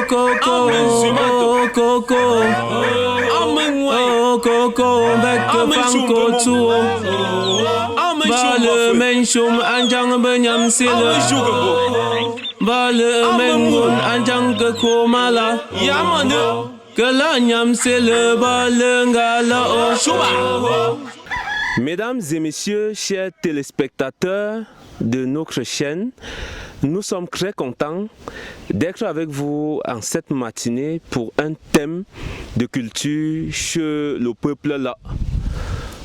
Coco, oh Coco, oh Coco, back Fanko too. Bale menshum anjang benyam sila. Bale mengun anjang ke komala. Kelanyam sila bale ngala oh. Mesdames et messieurs, chers téléspectateurs de notre chaîne, nous sommes très contents d'être avec vous en cette matinée pour un thème de culture chez le peuple là.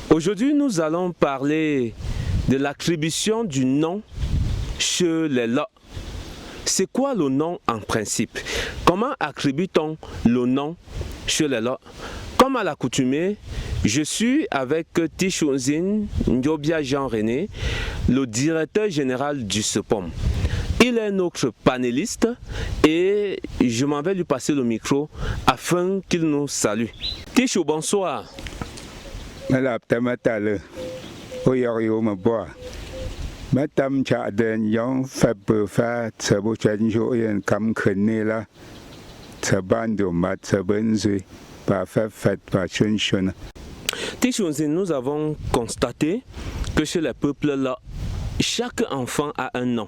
Aujourd'hui, nous allons parler de l'attribution du nom chez les là. C'est quoi le nom en principe? Comment attribue-t-on le nom chez les là? Comme à l'accoutumée, je suis avec Tichonzine Ndiobia Jean-René, le directeur général du CEPOM. Il est notre panéliste et je m'en vais lui passer le micro afin qu'il nous salue. Tichou, bonsoir. Tichonzine, nous avons constaté que chez les peuples là, chaque enfant a un nom.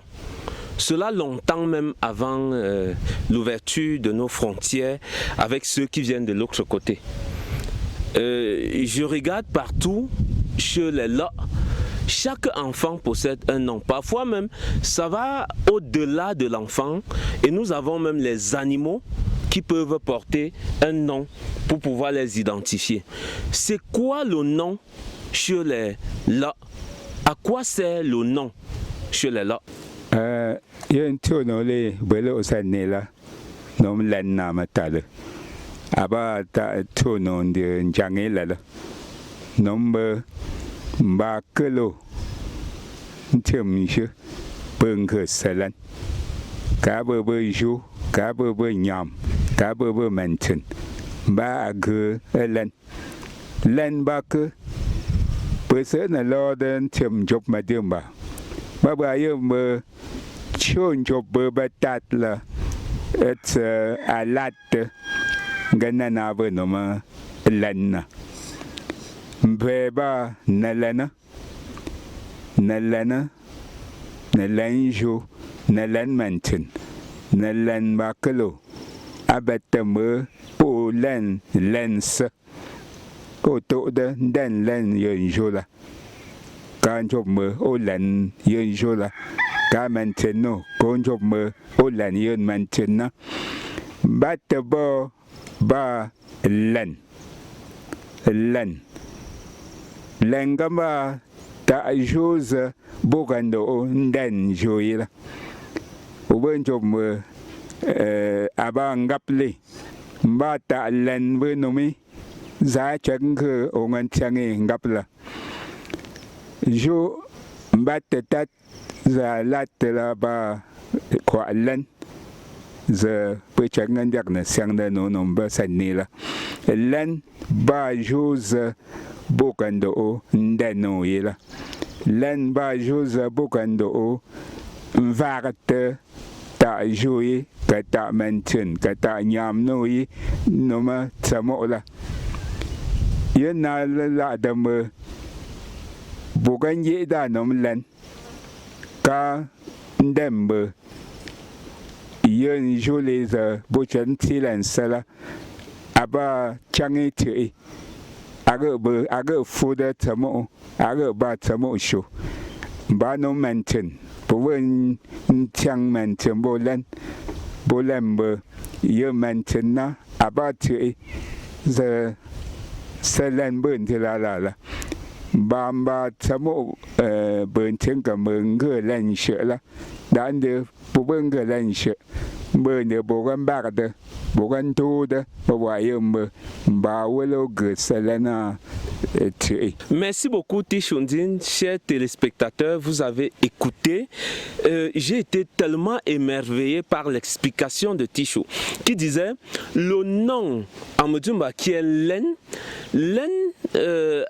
Cela longtemps même avant l'ouverture de nos frontières avec ceux qui viennent de l'autre côté. Je regarde partout chez les là, chaque enfant possède un nom. Parfois même, ça va au-delà de l'enfant et nous avons même les animaux qui peuvent porter un nom pour pouvoir les identifier. C'est quoi le nom chez les là? À quoi sert le nom chez les là? Chon job batat la it's a lat ganana benoma lenna beba nalana nalanjo nalan mantin nalan bakalo abatame po len lens ko to de den len yonjola kan job me o len yonjola ka maintenant kon job me o lan yon maintenant bat ba len gamba ta jose bogando nden joyela o ben job me aba ngaple mbata len we nomi za chang ke o ngan change ngapla jo mbata tat za latela ba kwa len za pechangan jak na sangda no nomba sanila len ba jose bokando o ndano yela len ba jose bokando o varte ta joye kata manchen kata nyam no yi noma samola yena la dam bogan ye da nom len ka ndembe yen jole za bochan tilan sala aba changi ti aga foda tamo aga ba tamo sho ba no manten bo wen chang manten bolan be ye manten na aba ti za salan bun la bamba tamo ben tenga menge lan shela dan de bubenga lan she ben de bogan bagde bogan tude bawayem ba welo ge selena. Merci beaucoup Tichonzine, chers téléspectateurs, vous avez écouté. J'ai été tellement émerveillé par l'explication de Tichou qui disait le nom en Mudjumba qui est Len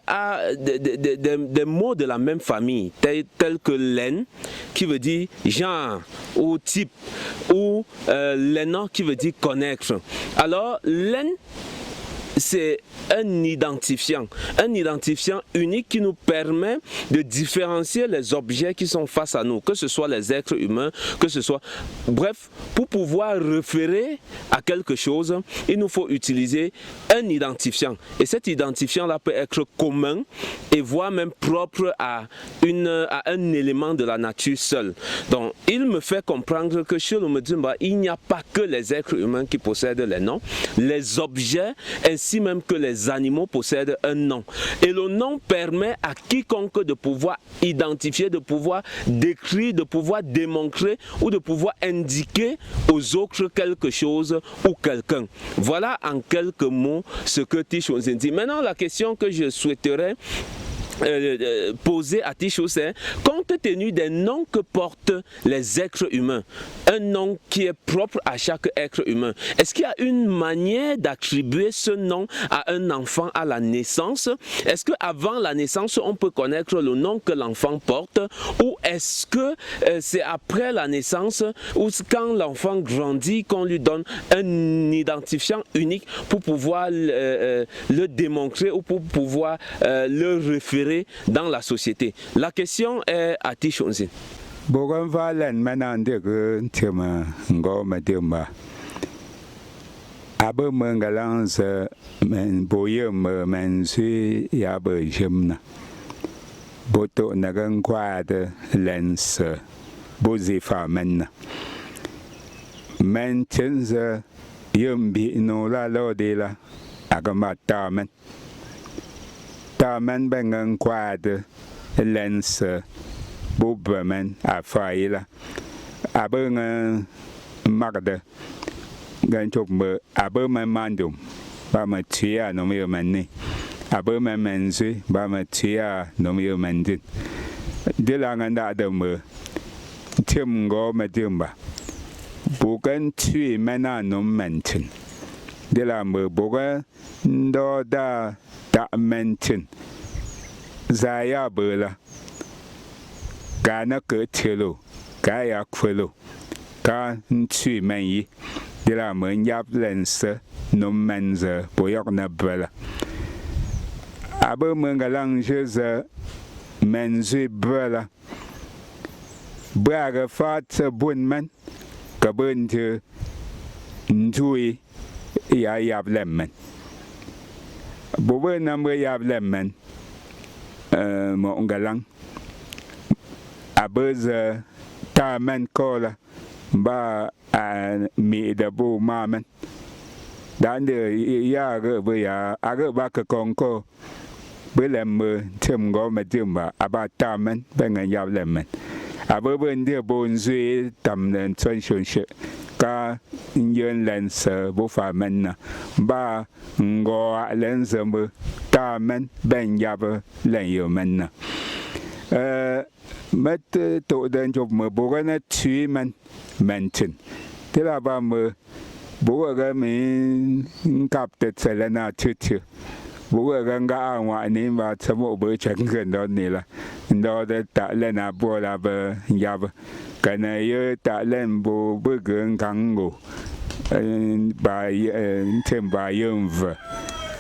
a des mots de la même famille tels que Len qui veut dire genre ou type, ou l'en qui veut dire connaître. Alors, l'en, c'est un identifiant unique qui nous permet de différencier les objets qui sont face à nous, que ce soit les êtres humains, que ce soit... Bref, pour pouvoir référer à quelque chose, il nous faut utiliser un identifiant. Et cet identifiant-là peut être commun et voire même propre à un élément de la nature seul. Donc, il me fait comprendre que chez le Medjumba, il n'y a pas que les êtres humains qui possèdent les noms, les objets ainsi même que les animaux possèdent un nom. Et le nom permet à quiconque de pouvoir identifier, de pouvoir décrire, de pouvoir démontrer ou de pouvoir indiquer aux autres quelque chose ou quelqu'un. Voilà en quelques mots ce que Tichonzin dit. Maintenant, la question que je souhaiterais poser à Ticho, c'est compte tenu des noms que portent les êtres humains, un nom qui est propre à chaque être humain, est-ce qu'il y a une manière d'attribuer ce nom à un enfant à la naissance? Est-ce qu'avant la naissance on peut connaître le nom que l'enfant porte, ou est-ce que c'est après la naissance ou quand l'enfant grandit qu'on lui donne un identifiant unique pour pouvoir le démontrer ou pour pouvoir le référer dans la société? La question est à Tichonzin. Bogan valen manande que tema ngo madema. Abe mengalans men boyem men si yabe jemna. Boto nagan kwade lens bozifa men. Men tenze yembi no la lodela agamata men. Ta men bengan kwade lens bobemen a faila abenga magde gan chokme abemen mandum ba ma tia no me manni abemen menzi ba ma tia no me mandin de la nganda de me tim go medimba bukan tui mena no mentin de la me boga ndo da mentin zaya bela Gana ke telo, kaya kwelo, ka ntui menyi, de la men yap lense, no menze, boyok na bela. Abe mengalang jeze, menzi bela. Braga fat bun men, kabunte, ntui, ya yap lemmen. Bobe namre yap lemmen, mo ngalang. Abeze ta men kola ba mi da bu ma men dan de ya ge bu ya age ba ke konko bu lem tem go me tim ba aba ta men ben ya lem men abe ben de bon zui tam nen chen shun she ka yen len se bu fa men na ba ngo len se bu ta men ben ya bu len yo men na met to den job me bogana tui man mentin tela ba me boga me kap te selena tutu boga nga anwa ni ba tsamo bo changen do ni la ndo de ta lena bo la ba yab kana ye ta len bo bugun kango ba tem ba yumv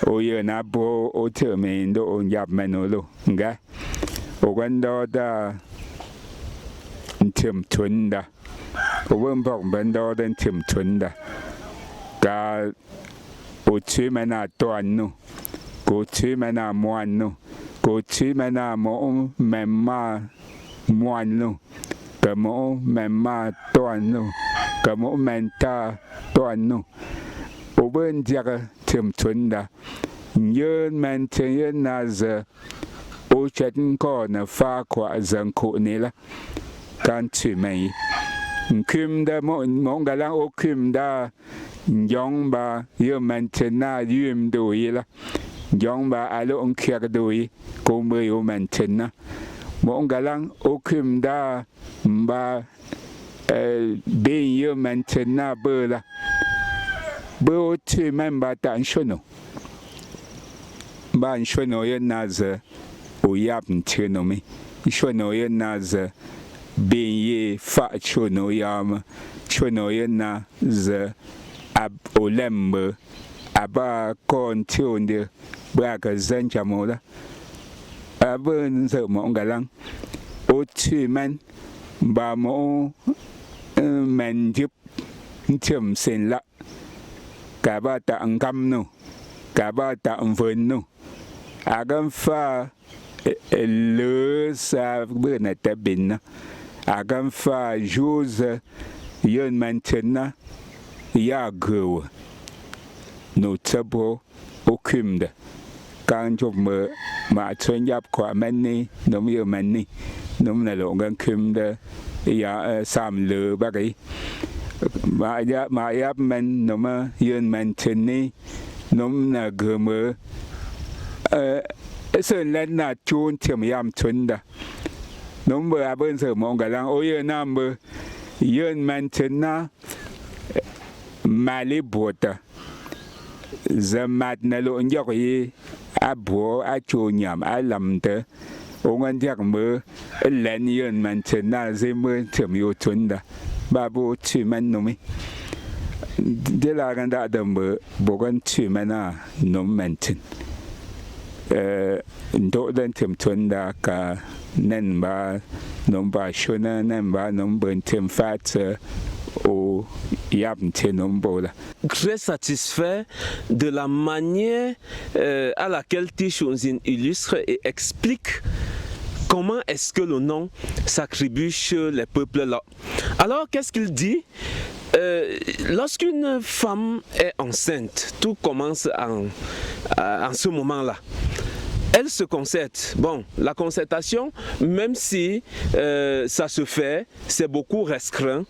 o ye na bo o te me ndo yab menolo nga ogando da tim tunda owem bok bendo den tim tunda ka o tu mena to anu ko tu mena mo anu ko tu mena mo memma mo anu ka mo memma to anu ka mo menta to anu o ben diaga tim tunda yen menten yen naze o chatin ko na fa kwa zanko ne la kan tu mai kim da mo galang o kim da yong ba ye mantena yum do yela yong ba alo on kya do yi ko me yo mantena mo galang o kim da ba be ye mantena bela bo tu memba tan shono ban shono ye naze o yap nteno mi shono ye naze benye fa chono yam chono yena ze ab olembe aba kon tionde braga zancha mola abun ze mo ngalang o tu man ba mo men dip chum sen la ka ba ta ngam no ka ba ta mven no agam fa le sa bena tabina agam fa jose yon maintenant ya go no tabo okumde kan job ma chen yap kwa manni no mi manni no na lo gan kumde ya sam le bagay ma yap man no ma yon maintenant no na gome sơn lên là chôn chìm yam chôn da nó bờ bên sở mong cái lang ôi nam bờ yên man chôn na mali bota zamat na lo njok yi abo a chôn nhảm a làm te ông anh chắc bờ lên yên man chôn na zem bờ chìm yo chôn da ba bo chìm man no mi de la ganda da bờ bo gan chìm man na no man chôn ndo den tim tunda ka nen ba nom ba shona nen ba nom ben tim fat o yap nom bola. Très satisfait de la manière à laquelle Tichonzin illustre et explique comment est-ce que le nom s'attribue chez les peuples là. Alors qu'est-ce qu'il dit? Lorsqu'une femme est enceinte, tout commence en ce moment-là. Elle se concerte. Bon, la concertation, même si ça se fait, c'est beaucoup restreint.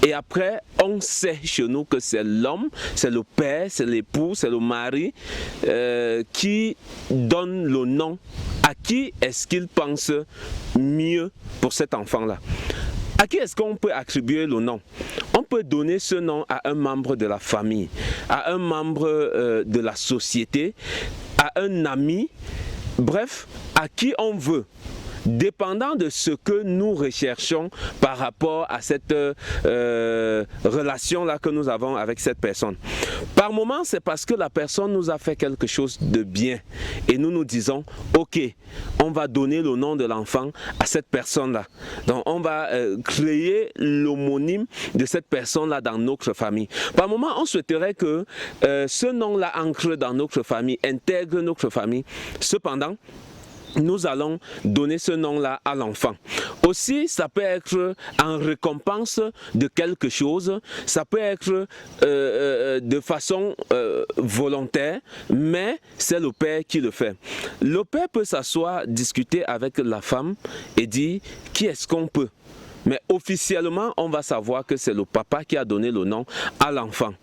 Et après, on sait chez nous que c'est l'homme, c'est le père, c'est l'époux, c'est le mari qui donne le nom. À qui est-ce qu'il pense mieux pour cet enfant-là? À qui est-ce qu'on peut attribuer le nom? On peut donner ce nom à un membre de la famille, à un membre de la société, à un ami, bref, à qui on veut, dépendant de ce que nous recherchons par rapport à cette relation-là que nous avons avec cette personne. Par moment, c'est parce que la personne nous a fait quelque chose de bien et nous nous disons, ok, on va donner le nom de l'enfant à cette personne-là. Donc, on va créer l'homonyme de cette personne-là dans notre famille. Par moment, on souhaiterait que ce nom-là ancre dans notre famille, intègre notre famille. Cependant, nous allons donner ce nom-là à l'enfant. Aussi, ça peut être en récompense de quelque chose, ça peut être de façon volontaire, mais c'est le père qui le fait. Le père peut s'asseoir, discuter avec la femme et dire qui est-ce qu'on peut. Mais officiellement, on va savoir que c'est le papa qui a donné le nom à l'enfant.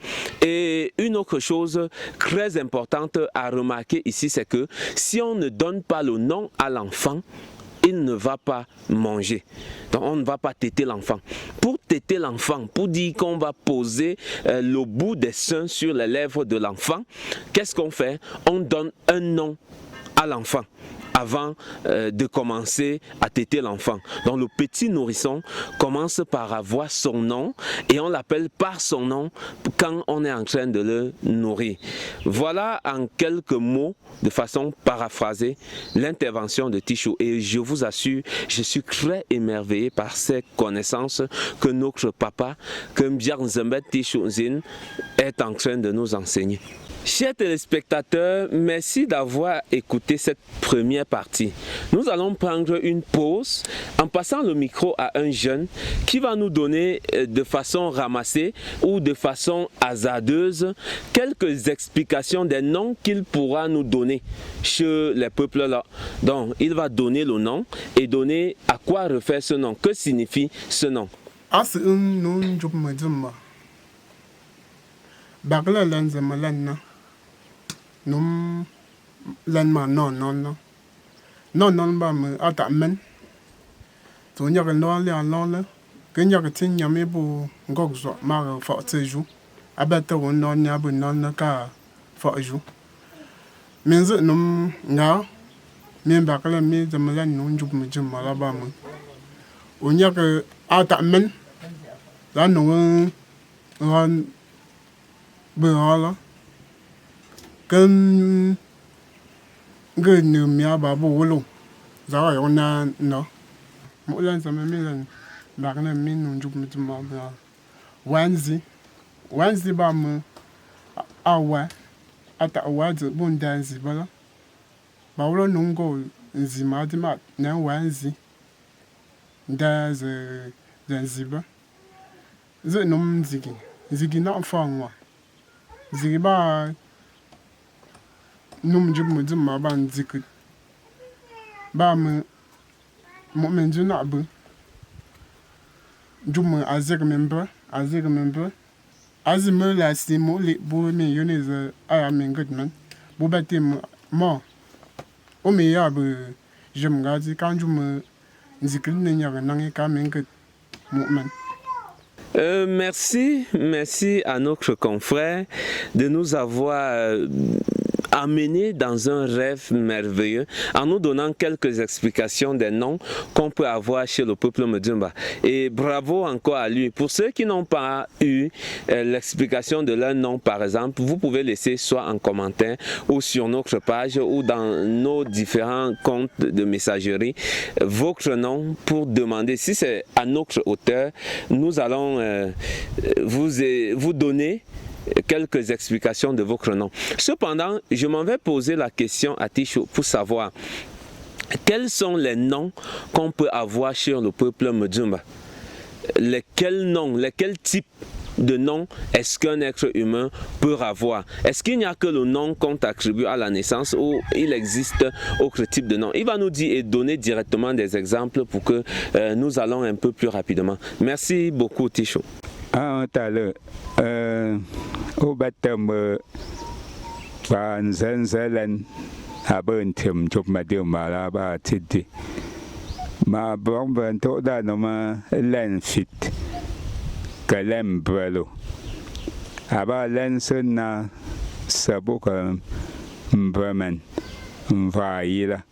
Et une autre chose très importante à remarquer ici, c'est que si on ne donne pas le nom à l'enfant, il ne va pas manger. Donc on ne va pas téter l'enfant. Pour téter l'enfant, pour dire qu'on va poser le bout des seins sur les lèvres de l'enfant, qu'est-ce qu'on fait? On donne un nom à l'enfant avant de commencer à téter l'enfant. Donc le petit nourrisson commence par avoir son nom et on l'appelle par son nom quand on est en train de le nourrir. Voilà en quelques mots, de façon paraphrasée, l'intervention de Tichou. Et je vous assure, je suis très émerveillé par ces connaissances que notre papa, que Mbiar Nzembet Tichouzine, est en train de nous enseigner. Chers téléspectateurs, merci d'avoir écouté cette première partie. Nous allons prendre une pause en passant le micro à un jeune qui va nous donner de façon ramassée ou de façon hasardeuse quelques explications des noms qu'il pourra nous donner chez les peuples là. Donc, il va donner le nom et donner à quoi refaire ce nom. Que signifie ce nom? Num len ma non ba me ata men to nya no le an le ke nya ke tin nya me bu ngok zo ma fo tseju abata won non nya bu non ka fo ju men ze num nga men ba kala me de me len no njuk me jim ma la ba me on y a que à ta main là non on là comme que nous m'y ba bolo ça on a non moi là ça me met là na min non jup mit ma ba Wednesday ba me awa ata awards bon dance bala ba wolo nungo nzima de ma na Wednesday da ze zanzibar ze nom zigi na fangwa zigi ba nom jup mit ma ba nziki ba me mo men ju na bu jup me azir member As me la si mo le bo me yone ze a me goodman bo bati mo o me ya bu je me gadi kan ju me nzikri ne nya na ngi ka me good moment. Merci à notre confrère de nous avoir amené dans un rêve merveilleux en nous donnant quelques explications des noms qu'on peut avoir chez le peuple Mudjimba. Et bravo encore à lui. Pour ceux qui n'ont pas eu l'explication de leur nom, par exemple, vous pouvez laisser soit en commentaire ou sur notre page ou dans nos différents comptes de messagerie votre nom pour demander. Si c'est à notre hauteur, nous allons vous donner quelques explications de votre nom. Cependant, je m'en vais poser la question à Ticho pour savoir quels sont les noms qu'on peut avoir chez le peuple Mudjimba. Lesquels noms, lesquels types de noms est-ce qu'un être humain peut avoir? Est-ce qu'il n'y a que le nom qu'on t'attribue à la naissance ou il existe autre type de nom? Il va nous dire et donner directement des exemples pour que nous allons un peu plus rapidement. Merci beaucoup Ticho. Au baptême, par Zanzalan, à Buntim, Chop Madame Malaba Titi. Ma bombe en toda noma lenfit, Calembrello. Aba lensona Saboka Bremen, Vaila.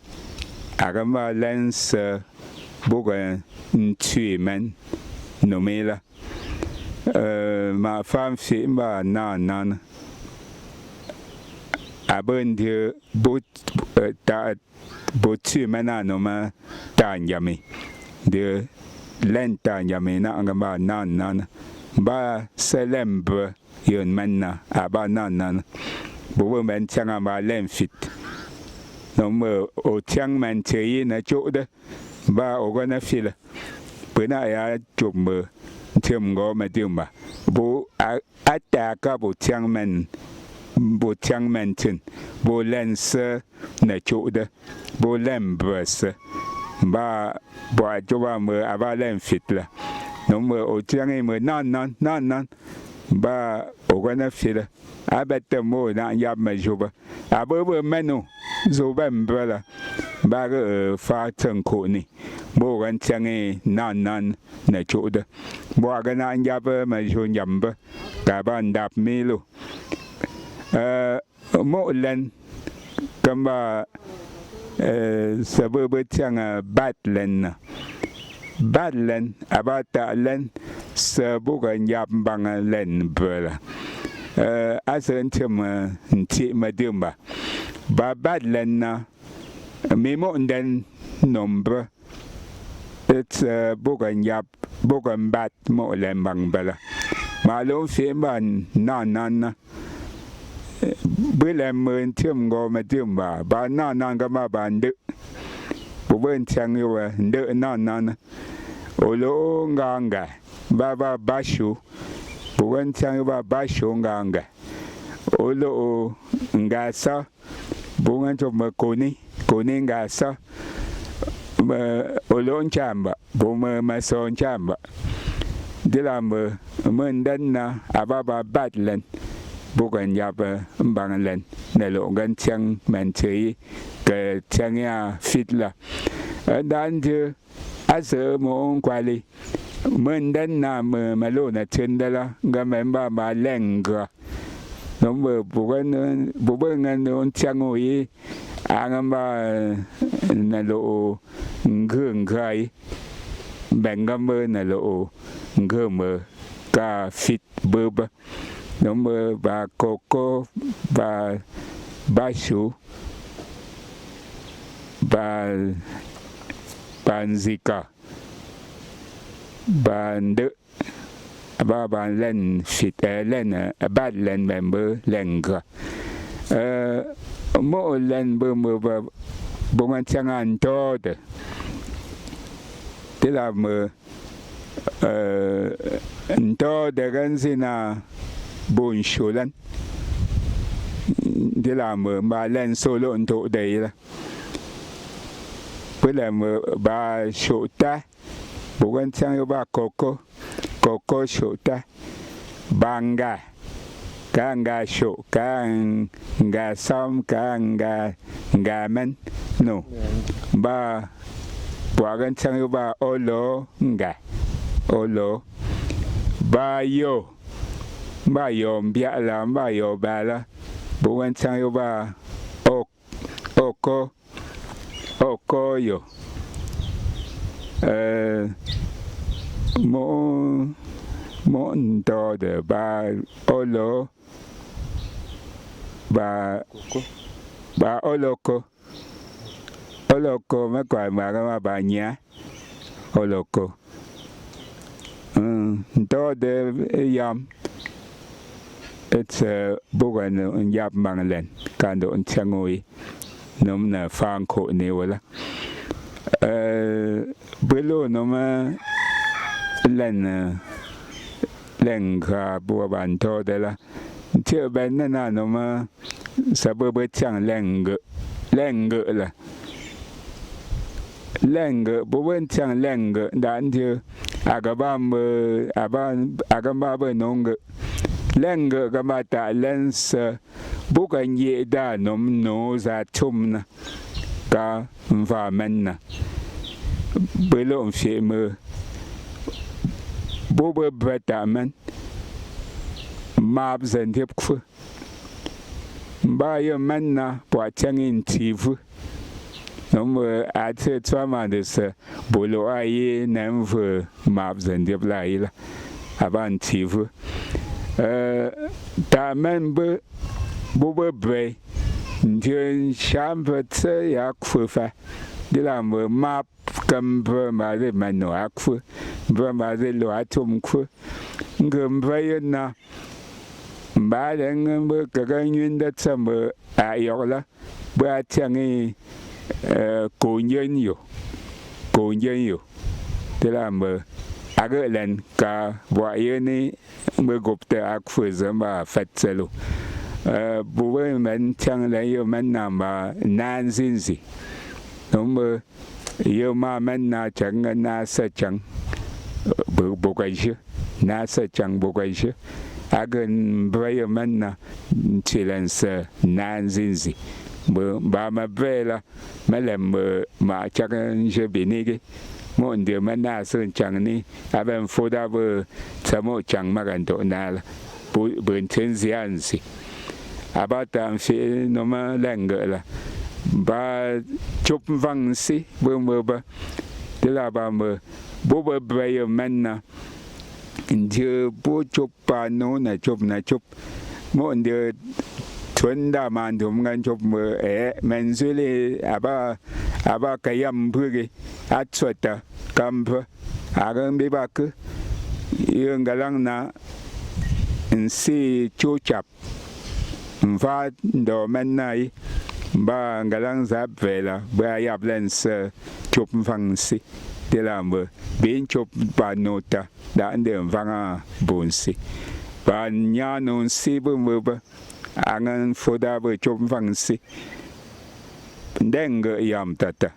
Agama lens Boga Tuimen, Nomela. Ma femme fait ma nan abonde botu manano ma tanyami de lentanyami na ngamba nan ba selembre yon manna aba nan bo men changa ma lenfit no mo o chang man chei na chode ba ogana fila pena ya chum Tim go Maduma, Bo Ataka Bo Changman, Bo Changmanton, Bo Lenser, Nachoda, Bo Lembers, Ba Boajoa, Avalem Fitler, no more O Changi, none, Ba Ogana Filler, I bet the more than Yab Majoba, Aboba Menu, Zobembrella, Bagger Farton Coney. Bo gan changi nan na choda bo agana njaba ma jo nyamba ka ban dap milo mo len kamba sababu changa batlen abata len sabu gan yambang len bela asen chama nti madumba ba batlen na memo nden nombre it's bogan bat mo lembang bela malo fiman nan bilem tim go madumba ba nan ga ma bande boben chang yo de nan olo nganga ba bashu boben chang ba bashu nganga olo ngasa bogan to makoni ngasa Olon chamba, boma mason chamba. Dilambe, Mundana, Ababa Batland, Bogan Yapa, Bangland, Nelongan Chang Manchei, Changa Fitla. And then, as a mon quali, Mundana Malona Tendala, Gamemba Malenga. Number Boban and Changoe. Angamba nalo ngai bèn mơ nè lộ ngơ mơ cà phít bơ bơ nó mơ và coco và basu và zika và đỡ và lên phít lên bát lên bèn mơ lên gà mỗi lên bơ mơ và bông ăn chẳng ăn to đấy thế là mơ to để gần gì na buồn số lên thế là mơ mà lên solo tổ đấy là với là mơ ba số ta bông ăn chẳng ba coco số ta banga Kanga show, kanga som, kanga men, no. Ba, bukan cang ba olo, enggak, olo. Ba yo biak lah, ba yo bala. Bukan cang ba oko yo. Mo ndo de ba olo. Ba oloko mấy quả mà bà nhá oloko đó để yam it's bukan yap mang lên can độ chăng ngồi nôm là phang khổ nhiều là bữa lô nó mà lên cả bùa bàn thôi đấy là chưa bên nó nó mà sao bữa chẳng lên ngựa là lên ngựa bữa chẳng lên ngựa đã chưa agaba bữa nông ngựa lên ngựa các bạn ta lên sờ bữa cái nhẹ đã nôm nô ra chum nè cả và men nè bữa lộn phía mưa bữa bữa ta men map dân tiếp khu ba yo men na bỏ chăng in chivu nó mơ chơi cho mà được sợ bố lỗ ai ném vừa map dân tiếp lại là aban chivu ta men bố bê chuyện sáng vật chơi yak phu fa đi làm mơ map cầm vừa mà để mà nó yak phu vừa mà để lo atom phu ngầm vậy na ba đang bữa cái nguyên đất xem bữa ayok là bữa chẳng ấy cố nhân nhiều thế là bữa agak lần cả vài này bữa gộp từ ác phơi giờ mà phát sẽ luôn bữa mình chẳng là yêu mình nằm mà nan xin gì đúng bữa yêu mà mình na chẳng na sợ chẳng bữa cái chứ na sợ chẳng bữa cái chứ agan baya manna chilensa nanzinzi ba ma vela malem ma chakan je binigi mo ndio manna sun changni aben foda bo samo chang maganto nala bun tenzianzi abata fi no ma lengela ba chup vang si bo ba de la ba mo bo baya manna Dia bu coba no na cup mo dia tunda mandum ngan cup me menzuli aba kayam pergi atswata kamp agang bebak yang galang na si cucap va do menai ba galang zap vela ba yap lens cup fangsi de la me bin cup ba nota đã đến vang buồn si, và nhà nông si bữa mưa bữa, anh phụ đã bữa chụp vang si, đeng cái yam tata,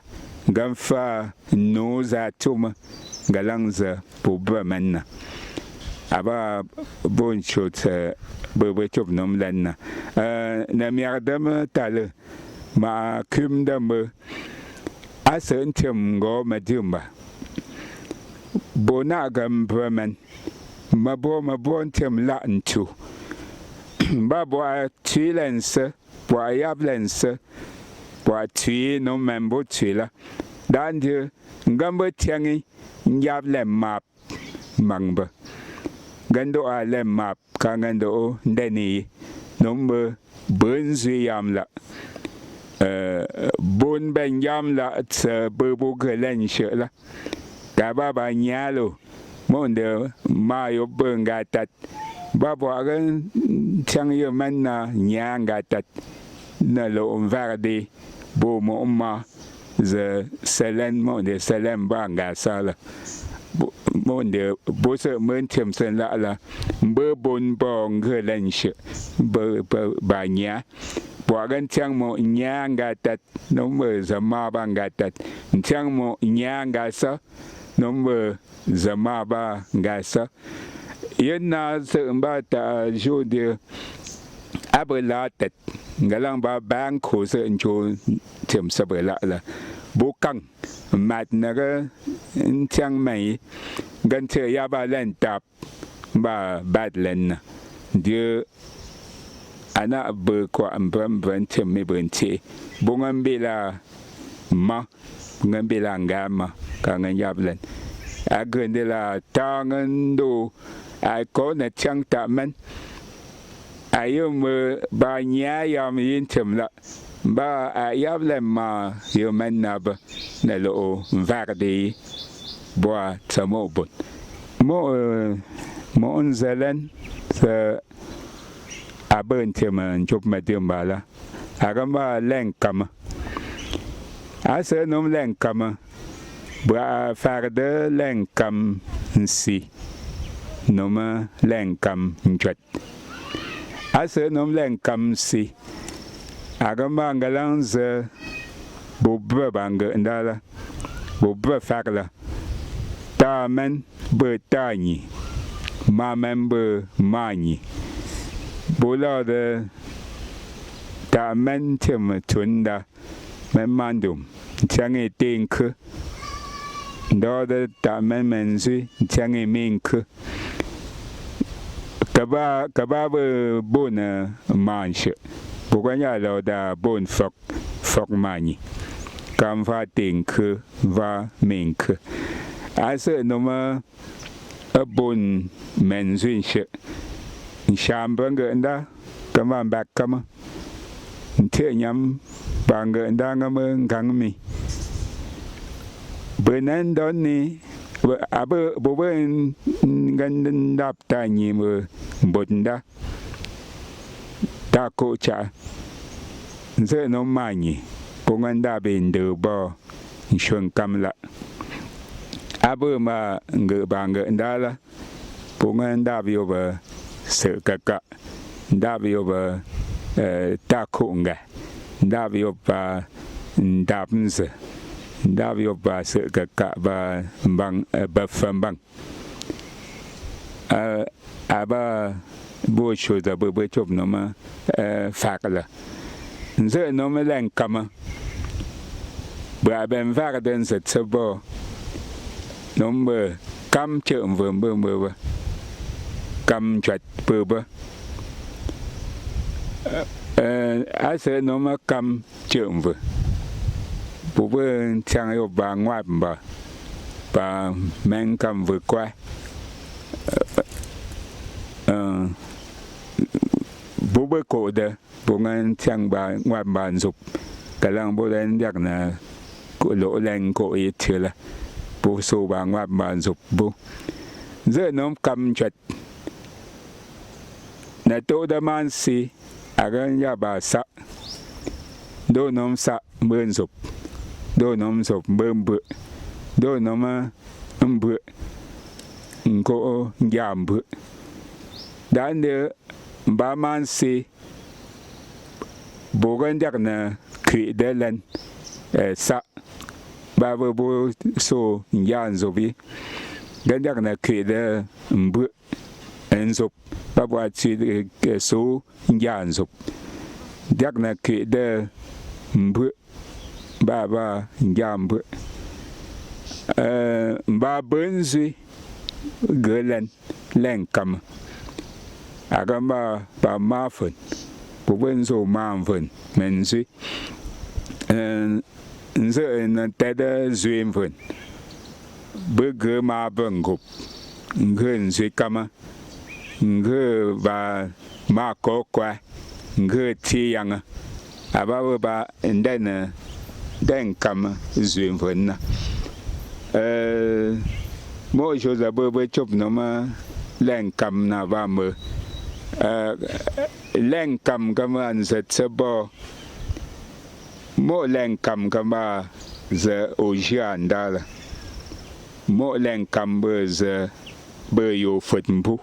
gam pha nô za chuma, galang za bữa men na, aba buồn chụp bữa chụp nom lên na, miếng đâm tale, mà kim đâm asern chum go mà chumba. Bona gam bremen ma bo tem la ntu ba bo chilense bo yablense bo tui no membo tui la dan de ngambe tiangi nyap lem map mangba gando a lem map ka ngando ndeni nombe bun zuyam la bun ben yam la tse bu gelen shela ka ba nyalo monde ma yo benga tat ba bo gan chang yo man na nyanga tat na lo verde bo mo ma ze selen monde selen ba nga sala monde bo se men tem sen la be bon bong gelen she be ba nya bo gan chang mo nyanga tat no me zama ba nga tat chang mo nyanga sa no me zama ba nga sa yen na se ba ta jode abela tat ngalang ba bang ko se ncho tem sabela la bo kang mat na ga chang mai gan che ya ba len tap ba bad len de ana be ko ambam ban tem me ben che bo ngam bela ma ngam bela ngama ka ngan yab len a gen de la tangan do ai có na chang ta man ai me ba nya yam yin tem la ba ayab le ma yo man na ba na lo vardi boa tsamo bot mo on zelen sa aben tem job ma dem bala agamba len kama ase nom len kama ba farde len kam si noma len kam njot ase nom len kam si agamba ngalang ze bobba banga ndala bobba fakla ta men be tani ma men be mani bola de ta men tem tunda men mandum change tink ndo de ta men si change mink kaba be bona manche boganya lo da bon fok mani kam va tink va mink ase noma a bon men zinche shambanga nda kama bak kama nte nyam banga nda ngam ngami benan don ni abe boben ngan dap ta ni mo bodnda ta ko cha nze no mani pongan da ben de bo shon kamla abe ma nge banga ndala pongan da bio ba se kaka da bio ba ta ko nga da bio ba ndapnze da bio ba se kaka ba bang ba fambang aba bo cho da bo chop no ma fakala nze no me len kama ba ben vak den se tsebo no me kam chum vum bum kam chat pơ ase no ma kam chum vu bu ben chang yo ba ngwa ba men kam vu kwa bố bê cổ đê bố ngân chăng bà ngoại bàn dục cả lăng bố đến nhắc là cổ lỗ lên cổ ít chưa là bố số bà ngoại bàn dục bố giờ nó cầm chật nè tô đa man si à cái nhà bà sa đôi nóm sa bơn dục đôi nóm dục bơm bự đôi nóm bự cổ giảm bự đã nhớ ba man si bố gan chắc là khỉ đê lên sa ba vợ bố số yan rồi vì gan chắc là khỉ đê bự en dục ba vợ chỉ số yan dục chắc là khỉ đê bự ba yan bự ba bên dưới gỡ lên cầm agamba ba mafun bu ben zo man fun men si nze na tada zuimvun burger ma bengop nge nzwe kama nge ba ma kokwa nge tiyanga aba ba ndana den kama zuimvun na mo joza bo chop no ma len kam na ba me len kam kama nzet sebo mo len kam kama ze ojiandala mo len kam ze be yo futmbu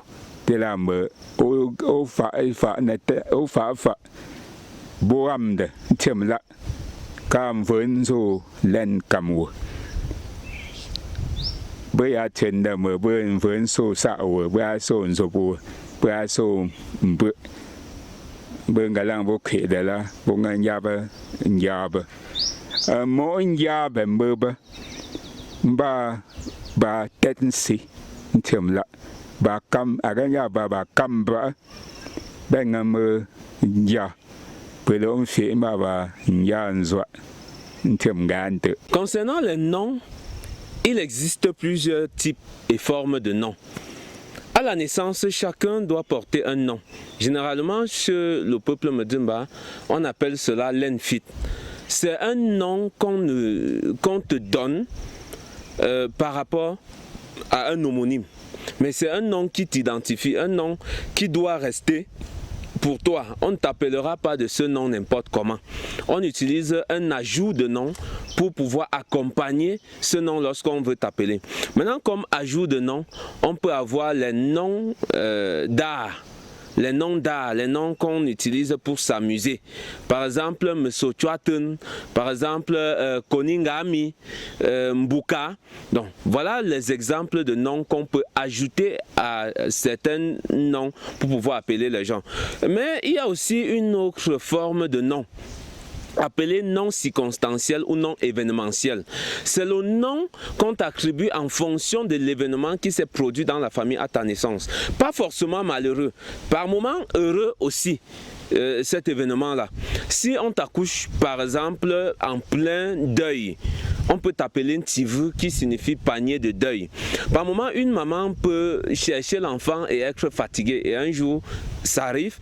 de la me o fa na te o fa bo amde temla kam vun zo len kam wo be ya tenda me be vun so sa wo be so nzo bo be so mbu be ngalang bo ke de la bo nganya Njaba mo njaba mbeba ba tetensi ntemla ba kam aganya ba kamba bengam nja pelon fi ba nja nzwa ntemgante. Concernant les noms, il existe plusieurs types et formes de noms. À la naissance, chacun doit porter un nom. Généralement, chez le peuple Medimba, on appelle cela l'enfit. C'est un nom qu'on te donne par rapport à un homonyme. Mais c'est un nom qui t'identifie, un nom qui doit rester pour toi. On ne t'appellera pas de ce nom n'importe comment. On utilise un ajout de nom pour pouvoir accompagner ce nom lorsqu'on veut t'appeler. Maintenant, comme ajout de nom, on peut avoir les noms d'art. Les noms d'art, les noms qu'on utilise pour s'amuser. Par exemple, Msochuatun, par exemple, Koningami, Mbuka. Donc, voilà les exemples de noms qu'on peut ajouter à certains noms pour pouvoir appeler les gens. Mais il y a aussi une autre forme de nom, appelé nom circonstanciel ou nom événementiel. C'est le nom qu'on t'attribue en fonction de l'événement qui s'est produit dans la famille à ta naissance. Pas forcément malheureux, par moments heureux aussi. Cet événement-là. Si on t'accouche par exemple en plein deuil, on peut t'appeler Ntivu qui signifie panier de deuil. Par moment, une maman peut chercher l'enfant et être fatiguée. Et un jour, ça arrive,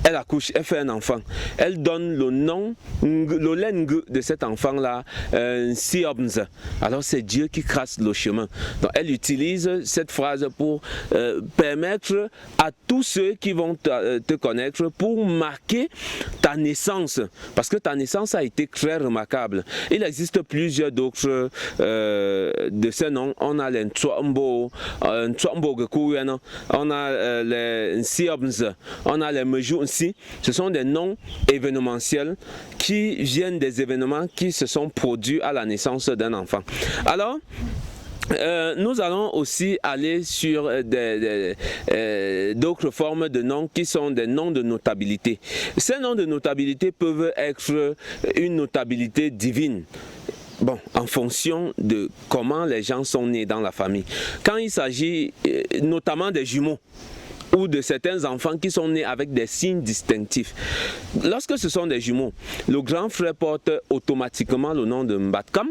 elle accouche, elle fait un enfant. Elle donne le nom, le leng de cet enfant-là, Siobnz. Alors c'est Dieu qui trace le chemin. Donc elle utilise cette phrase pour permettre à tous ceux qui vont te connaître, pour marquer ta naissance. Parce que ta naissance a été très remarquable. Il existe plusieurs d'autres de ces noms. On a les Ntswambo, on a les Siobnz, on a les Mejou. Ce sont des noms événementiels qui viennent des événements qui se sont produits à la naissance d'un enfant. Alors, nous allons aussi aller sur d'autres formes de noms qui sont des noms de notabilité. Ces noms de notabilité peuvent être une notabilité divine. Bon, en fonction de comment les gens sont nés dans la famille. Quand il s'agit notamment des jumeaux, ou de certains enfants qui sont nés avec des signes distinctifs. Lorsque ce sont des jumeaux, le grand frère porte automatiquement le nom de Mbatkam,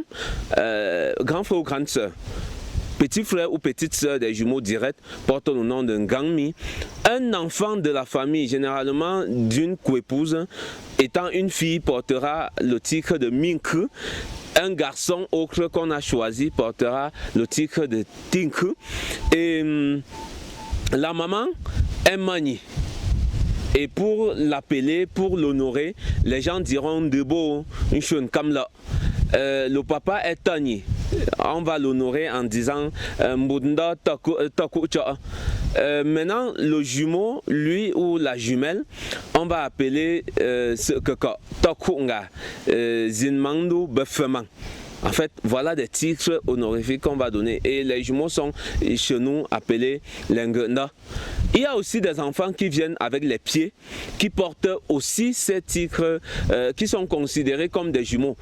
grand frère ou grande sœur. Petit frère ou petite sœur des jumeaux directs porte le nom de Ngangmi. Un enfant de la famille, généralement d'une coépouse, étant une fille, portera le titre de Minku. Un garçon autre qu'on a choisi portera le titre de Tinku. Et la maman est Mani. Et pour l'appeler, pour l'honorer, les gens diront Debo, une chose comme là. Le papa est Tani. On va l'honorer en disant Mbunda Taku Cha. Maintenant, le jumeau, lui ou la jumelle, on va appeler Takunga Zinmandu Befeman. En fait, voilà des titres honorifiques qu'on va donner. Et les jumeaux sont chez nous appelés Lengenda. Il y a aussi des enfants qui viennent avec les pieds, qui portent aussi ces titres, qui sont considérés comme des jumeaux.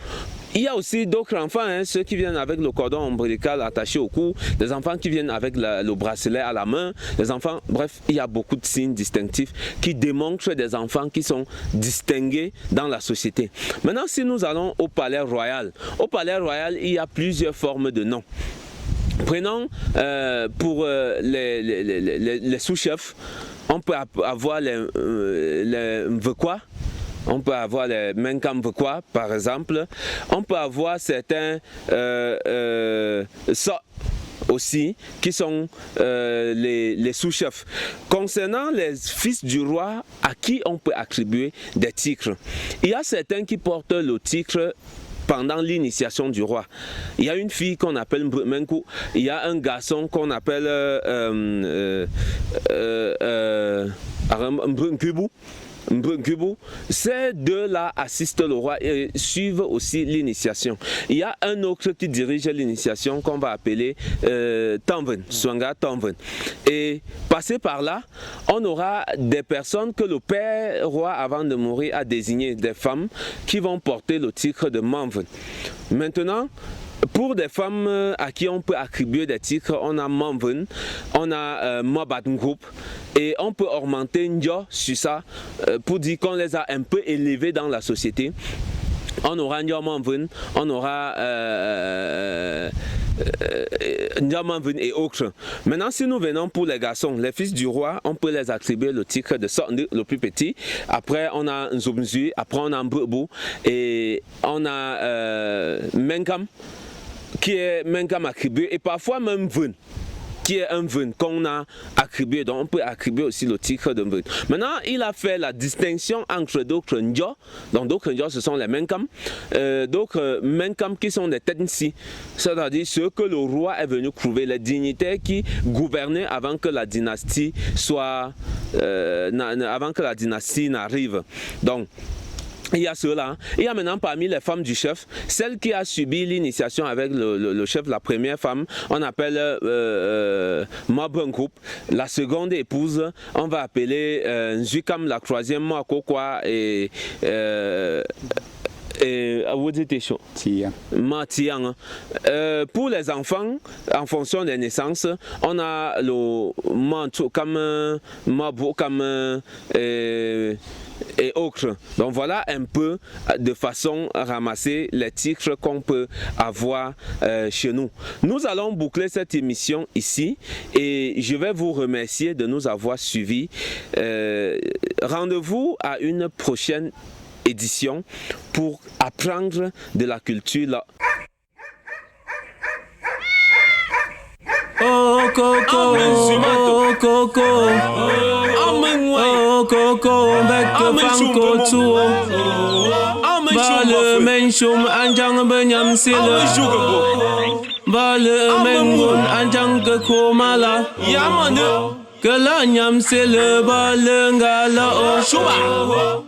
Il y a aussi d'autres enfants, hein, ceux qui viennent avec le cordon ombilical attaché au cou, des enfants qui viennent avec le bracelet à la main, des enfants, bref, il y a beaucoup de signes distinctifs qui démontrent des enfants qui sont distingués dans la société. Maintenant, si nous allons au Palais Royal, il y a plusieurs formes de noms. Prenons pour les sous-chefs, on peut avoir les Mvekwa. On peut avoir les Menkam Mvekwa, par exemple. On peut avoir certains aussi, qui sont les sous-chefs. Concernant les fils du roi à qui on peut attribuer des titres, il y a certains qui portent le titre pendant l'initiation du roi. Il y a une fille qu'on appelle Mbrenku, il y a un garçon qu'on appelle Mbrenkubu. Ces deux-là assistent le roi et suivent aussi l'initiation. Il y a un autre qui dirige l'initiation qu'on va appeler Tanven, Swanga Tanven. Et passé par là, on aura des personnes que le père roi, avant de mourir, a désigné, des femmes qui vont porter le titre de Manven. Maintenant, pour des femmes à qui on peut attribuer des titres, on a Manven, on a Mobat Group, et on peut augmenter Njo sur ça pour dire qu'on les a un peu élevés dans la société. On aura Njo Manven, on aura Manven et autres. Maintenant, si nous venons pour les garçons, les fils du roi, on peut les attribuer le titre de Sorne, le plus petit. Après, on a Nzobnzu, après on a Mbrebu, et on a Menkam, qui est Menkam attribué, et parfois même Vun, qui est un Vun qu'on a attribué. Donc on peut attribuer aussi le titre de Vun. Maintenant, il a fait la distinction entre d'autres Njo. Donc d'autres Njo, ce sont les Menkam. D'autres Menkam qui sont des Tensi, c'est-à-dire ceux que le roi est venu trouver, les dignitaires qui gouvernaient avant que la dynastie soit, avant que la dynastie n'arrive. Donc il y a cela. Il y a maintenant parmi les femmes du chef, celle qui a subi l'initiation avec le chef, la première femme, on appelle Mabengroup. La seconde épouse, on va appeler Nzukam, la troisième Makokwa et Matiang. Pour les enfants, en fonction des naissances, on a le manteau comme Mabo comme et autres. Donc voilà un peu de façon à ramasser les titres qu'on peut avoir chez nous. Nous allons boucler cette émission ici et je vais vous remercier de nous avoir suivis. Rendez-vous à une prochaine édition pour apprendre de la culture là. Oh Coco, oh Coco, oh Coco, back to Fanko too. Bale menshum anjang benyam sila. Bale mengun anjang ke komala. Kelanyam sila bale ngala oh.